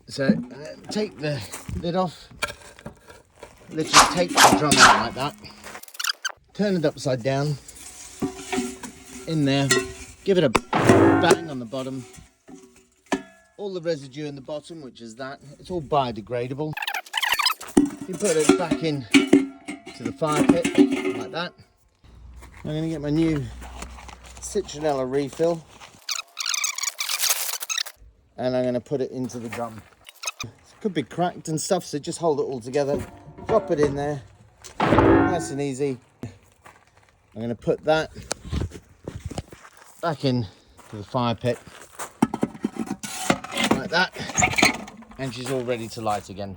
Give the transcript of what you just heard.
So take the lid off, literally take the drum out like that, turn it upside down, in there, give it a bang on the bottom. All the residue in the bottom, which is that, it's all biodegradable. You put it back in to the fire pit like that. I'm going to get my new citronella refill and I'm going to put it into the drum. It could be cracked and stuff, so just hold it all together, drop it in there, nice and easy. I'm going to put that back in to the fire pit like that, and she's all ready to light again.